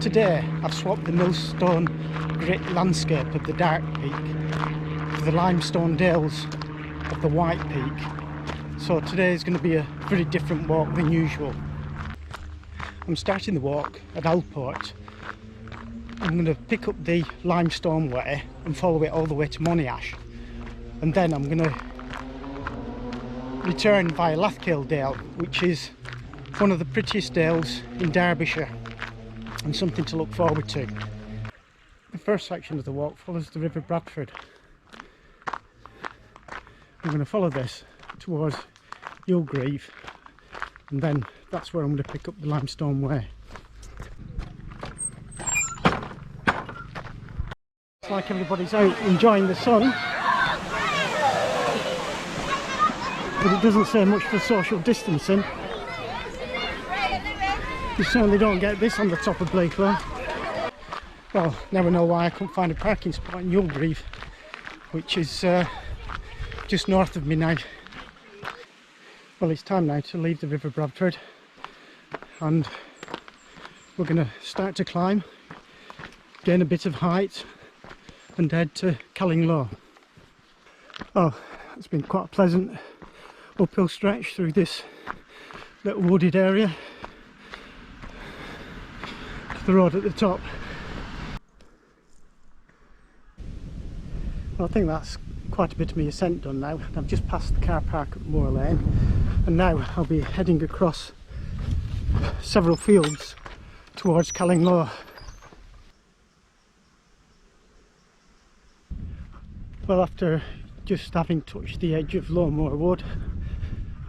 Today I've swapped the millstone grit landscape of the dark peak for the limestone dales of the white peak. So today is going to be a very different walk than usual. I'm starting the walk at Alport. I'm going to pick up the Limestone Way and follow it all the way to Monyash, and then I'm going to return via Lathkill Dale, which is one of the prettiest dales in Derbyshire and something to look forward to. The first section of the walk follows the River Bradford. I'm going to follow this towards Yulgrave, and then that's where I'm going to pick up the Limestone Way. It's like everybody's out enjoying the sun, but it doesn't say much for social distancing. You certainly don't get this on the top of Lathkill. Well, never know why I couldn't find a parking spot in Yulgrave, which is just north of me now. Well, it's time now to leave the River Bradford, and we're going to start to climb, gain a bit of height, and head to Callinglaw. Oh, it's been quite a pleasant uphill stretch through this little wooded area to the road at the top. Well, I think that's quite a bit of my ascent done now. I've just passed the car park at Moor Lane, and now I'll be heading across several fields towards Callinglaw. Well, after just having touched the edge of Lowmoor Wood,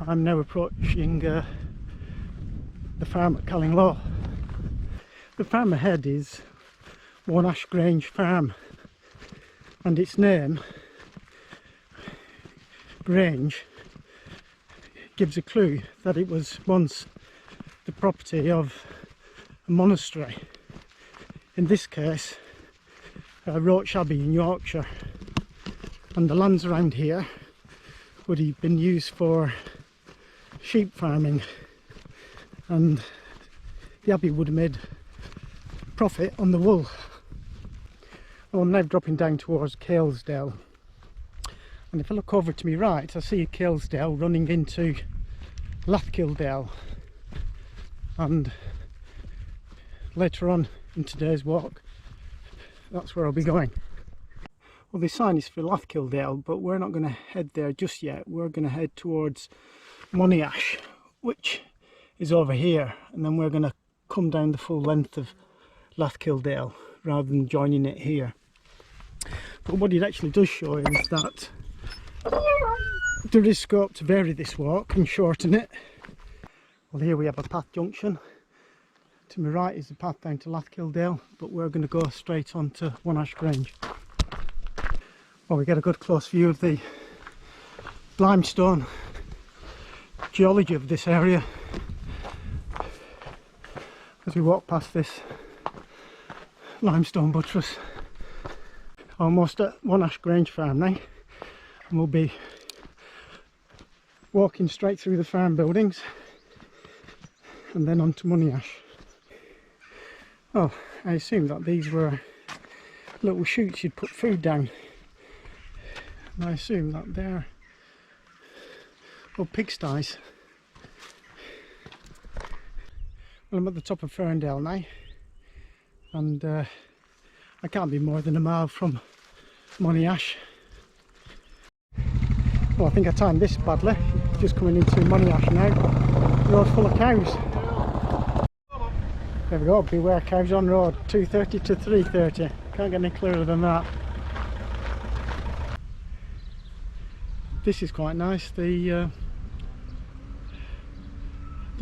I'm now approaching the farm at Callinglaw. The farm ahead is Monyash Grange Farm, and its name, Grange, gives a clue that it was once the property of a monastery, in this case Roach Abbey in Yorkshire, and the lands around here would have been used for sheep farming, and the abbey would have made profit on the wool. Well, I'm now dropping down towards Dale, and if I look over to my right, I see Dale running into Lathkill Dale, and later on in today's walk, that's where I'll be going. Well, the sign is for Lathkill Dale, but we're not going to head there just yet. We're going to head towards Monyash, which is over here, and then we're going to come down the full length of Lathkill Dale rather than joining it here. But what it actually does show is that there is scope to vary this walk and shorten it. Well, here we have a path junction. To my right is the path down to Lathkill Dale, but we're going to go straight on to Monyash Grange. Well, we get a good close view of the limestone geology of this area as we walk past this limestone buttress. Almost at Monyash Grange Farm now, and we'll be walking straight through the farm buildings and then on to Monyash. Oh, I assume that these were little chutes you'd put food down, and I assume that they're pigsties. Well, I'm at the top of Ferndale now, and I can't be more than a mile from Monyash. Well, I think I timed this badly. Just coming into Monyash now. Road full of cows. There we go, beware cows on road. 2:30 to 3:30. Can't get any clearer than that. This is quite nice. The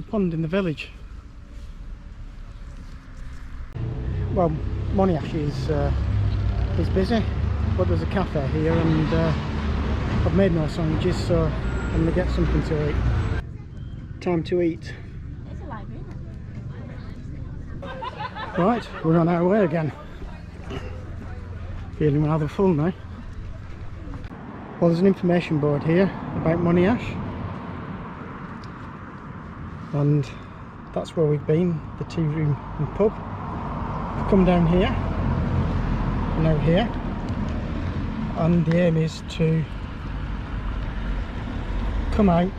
pond in the village. Well, Monyash is busy, but there's a cafe here, and I've made no sandwiches, so I'm going to get something to eat. Time to eat. Right, we're on our way again. Feeling rather full now. Well, there's an information board here about Monyash, and that's where we've been, the tea room and pub. come down here, now here, and the aim is to come out of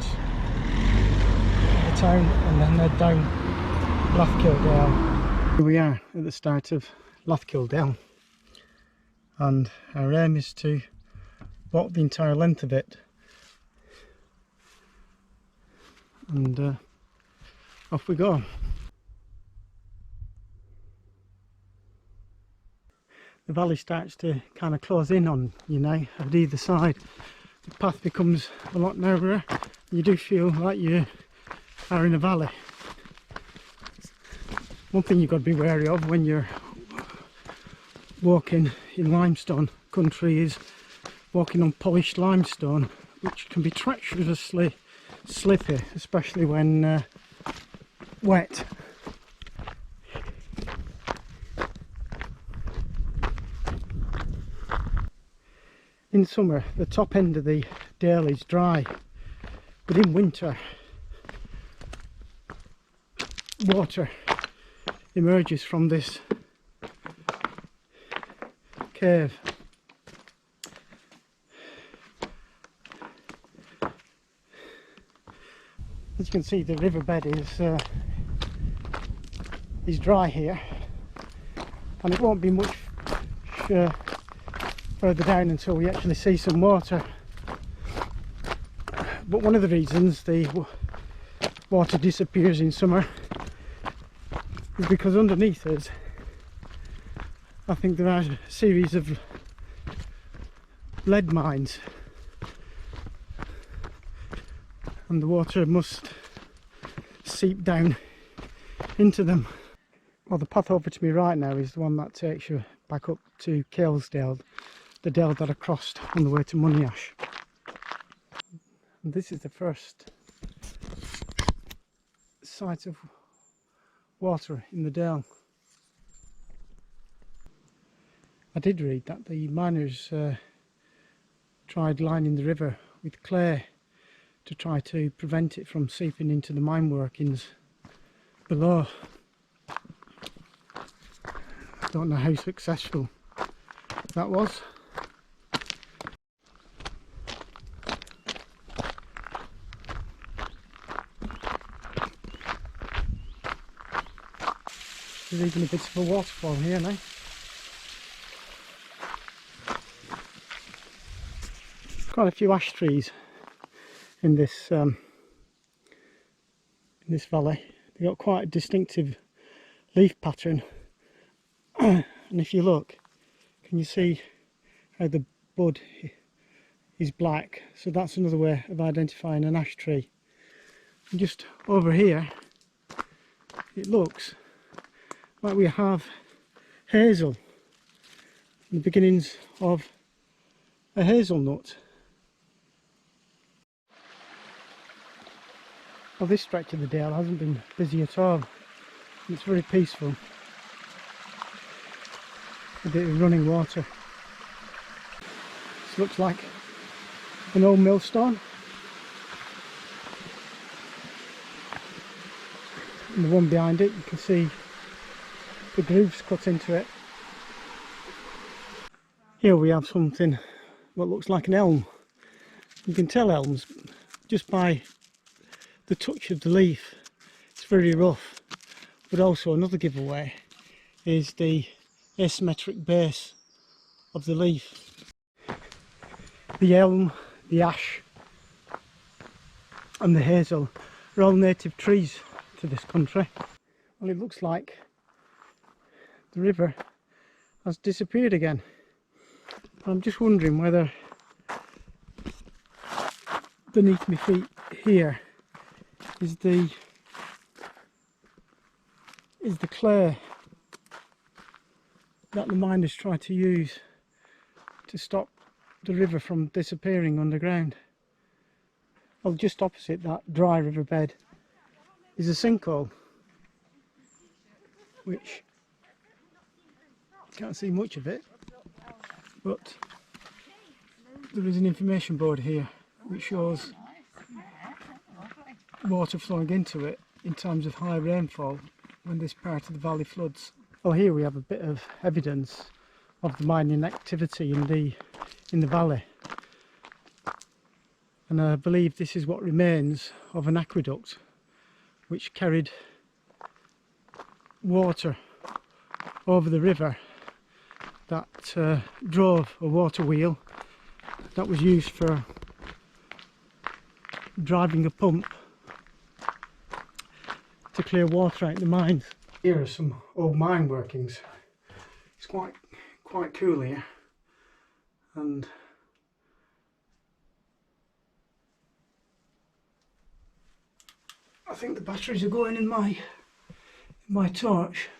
the town and then head down Lathkill Dale. Here we are at the start of Lathkill Dale, and our aim is to walk the entire length of it, and off we go. The valley starts to kind of close in on you now at either side. The path becomes a lot narrower. You do feel like you are in a valley. One thing you've got to be wary of when you're walking in limestone country is walking on polished limestone, which can be treacherously slippy, especially when wet. In summer the top end of the dale is dry, but in winter water emerges from this cave. As you can see, the riverbed is dry here, and it won't be much further down until we actually see some water. But one of the reasons the water disappears in summer is because underneath us, I think there are a series of lead mines, and the water must seep down into them. Well, the path over to me right now is the one that takes you back up to Dale, the dale that I crossed on the way to Monyash. And this is the first sight of water in the dale. I did read that the miners tried lining the river with clay to try to prevent it from seeping into the mine workings below. I don't know how successful that was. There's even a bit of a waterfall here now. Quite a few ash trees in this valley. They've got quite a distinctive leaf pattern, and if you look, can you see how the bud is black? So that's another way of identifying an ash tree. And just over here, it looks like we have hazel, the beginnings of a hazelnut. Well, this stretch of the dale hasn't been busy at all. It's very peaceful. A bit of running water. This looks like an old millstone. And the one behind it, you can see the grooves cut into it. Here we have something what looks like an elm. You can tell elms just by the touch of the leaf. It's very rough, but also another giveaway is the asymmetric base of the leaf. The elm, the ash and the hazel are all native trees to this country. Well, it looks like the river has disappeared again. I'm just wondering whether beneath my feet here is the clay that the miners try to use to stop the river from disappearing underground. Well, just opposite that dry riverbed is a sinkhole, which can't see much of it, but there is an information board here which shows water flowing into it in times of high rainfall when this part of the valley floods. Well, here we have a bit of evidence of the mining activity in the valley, and I believe this is what remains of an aqueduct which carried water over the river that drove a water wheel that was used for driving a pump to clear water out the mines. Here are some old mine workings. It's quite cool here, and I think the batteries are going in my torch.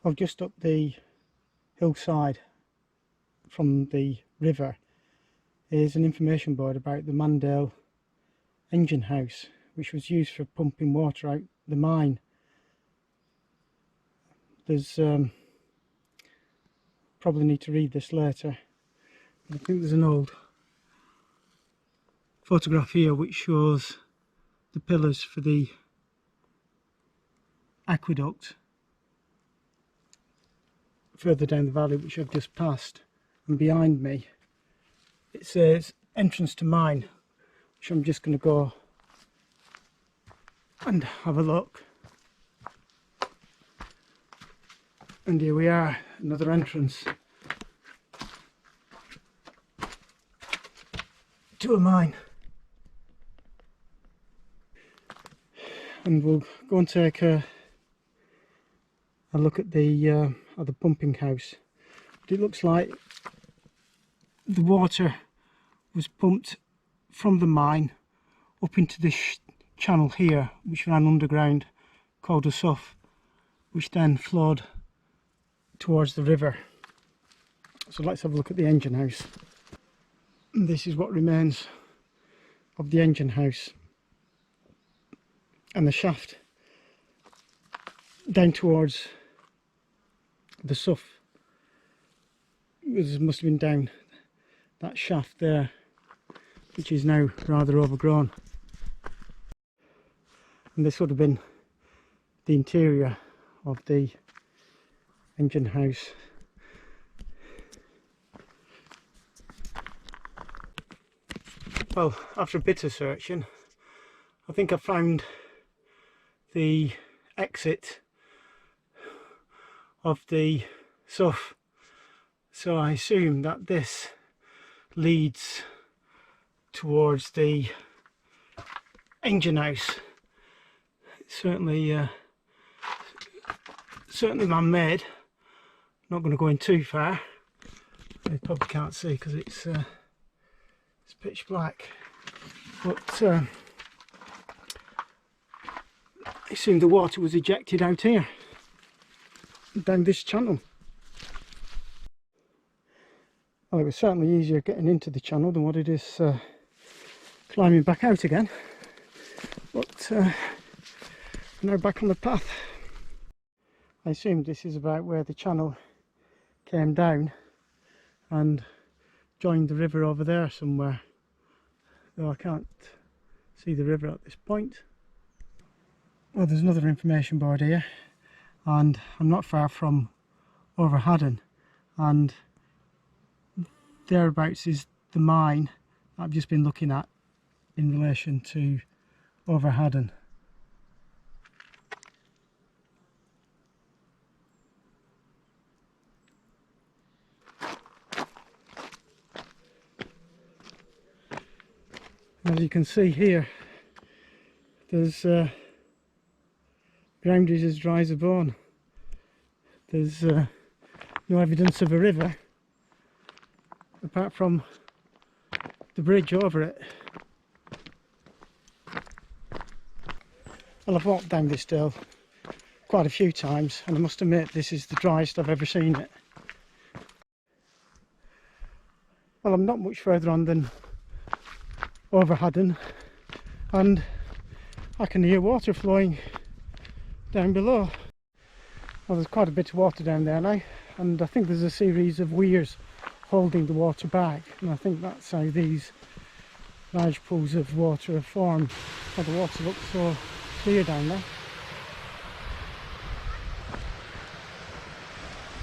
I've just up the hillside from the river is an information board about the Dale engine house, which was used for pumping water out the mine. There's probably need to read this later. I think there's an old photograph here which shows the pillars for the aqueduct further down the valley, which I've just passed, and behind me it says entrance to mine, which I'm just going to go and have a look. And here we are, another entrance to a mine. And we'll go and take a look at the pumping house. But it looks like the water was pumped from the mine up into this channel here, which ran underground, called a sough, which then flowed towards the river. So let's have a look at the engine house. And this is what remains of the engine house, and the shaft down towards the sough must have been down that shaft there, which is now rather overgrown. And this would have been the interior of the engine house. Well, after a bit of searching, I think I found the exit of the sough, so I assume that this leads towards the engine house. It's certainly man-made. Not going to go in too far. You probably can't see because it's pitch black, but I assume the water was ejected out here down this channel. Well, it was certainly easier getting into the channel than what it is climbing back out again, but now back on the path. I assume this is about where the channel came down and joined the river over there somewhere, though I can't see the river at this point. Well, there's another information board here, and I'm not far from Overhaddon, and thereabouts is the mine I've just been looking at in relation to Overhaddon. As you can see here, there's ground is as dry as a bone. There's no evidence of a river apart from the bridge over it. Well, I've walked down this dale quite a few times, and I must admit this is the driest I've ever seen it. Well, I'm not much further on than Overhaddon, and I can hear water flowing down below. Well, there's quite a bit of water down there now, and I think there's a series of weirs holding the water back, and I think that's how these large pools of water are formed. Well, the water looks so clear down there.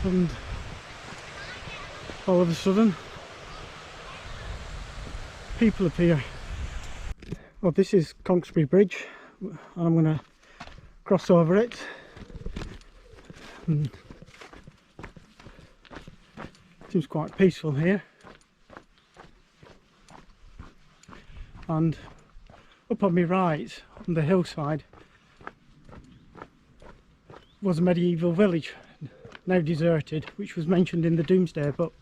and all of a sudden people appear. Well, this is Conksbury Bridge and I'm going to cross over it. And seems quite peaceful here, and up on my right on the hillside was a medieval village, now deserted, which was mentioned in the Domesday Book.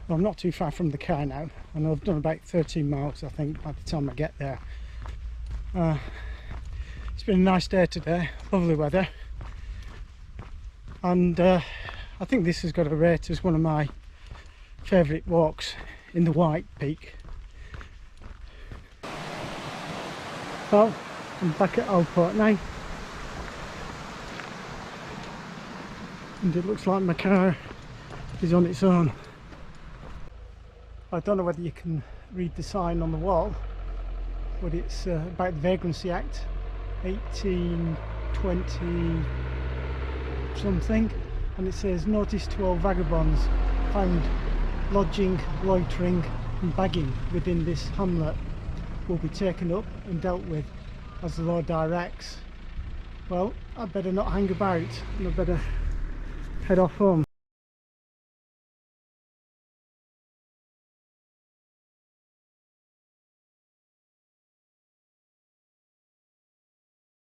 Well, I'm not too far from the car now, and I've done about 13 miles I think by the time I get there. It's been a nice day today, lovely weather, and I think this has got a rate as one of my favourite walks in the White Peak. Well, I'm back at Alport now, and it looks like my car is on its own. I don't know whether you can read the sign on the wall, but it's about the Vagrancy Act 1820 something, and it says notice to all vagabonds found lodging, loitering and bagging within this hamlet will be taken up and dealt with as the law directs. Well, I'd better not hang about and I'd better head off home.